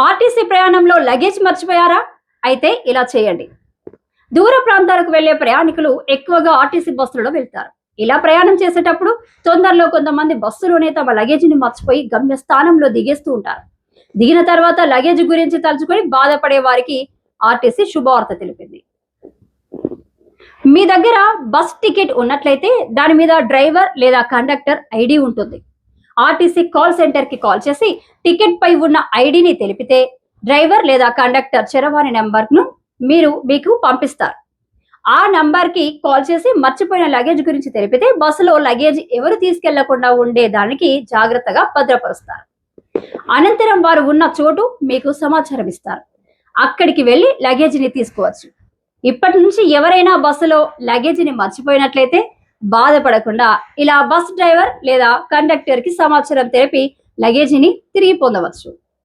RTC ప్రయాణంలో luggage మర్చిపోయారా? అయితే ఇలా చేయండి. దూర ప్రాంతాలకు వెళ్లే ప్రయాణికులు ఎక్కువగా ఆర్టీసీ బస్సులలో వెళ్తారు. ఇలా ప్రయాణం చేసేటప్పుడు తొందరలో కొంతమంది బస్సులోనే తమ లగేజీని మర్చిపోయి గమ్యస్థానంలో దిగేస్తూ ఉంటారు. దిగిన తర్వాత లగేజ్ గురించి తలుచుకొని బాధపడే వారికి ఆర్టీసీ శుభవార్త తెలిపింది. మీ దగ్గర బస్ టికెట్ ఉన్నట్లయితే దాని మీద డ్రైవర్ లేదా కండక్టర్ ఐడి ఉంటుంది. ఆర్టీసీ కాల్ సెంటర్ కి కాల్ చేసి టికెట్ పై ఉన్న ఐడిని తెలిపితే డ్రైవర్ లేదా కండక్టర్ చరవాణి నెంబర్ ను మీకు పంపిస్తారు. ఆ నంబర్ కి కాల్ చేసి మర్చిపోయిన లగేజ్ గురించి తెలిపితే బస్సులో లగేజ్ ఎవరు తీసుకెళ్లకుండా ఉండే దానికి జాగ్రత్తగా భద్రపరుస్తారు. అనంతరం వారు ఉన్న చోటు మీకు సమాచారం ఇస్తారు. అక్కడికి వెళ్లి లగేజీని తీసుకోవచ్చు. ఇప్పటి నుంచి ఎవరైనా బస్సులో లగేజీని మర్చిపోయినట్లయితే బాధపడకుండా ఇలా బస్ డ్రైవర్ లేదా కండక్టర్ కి సమాచారం తెలిపి లగేజీని తిరిగి పొందవచ్చు.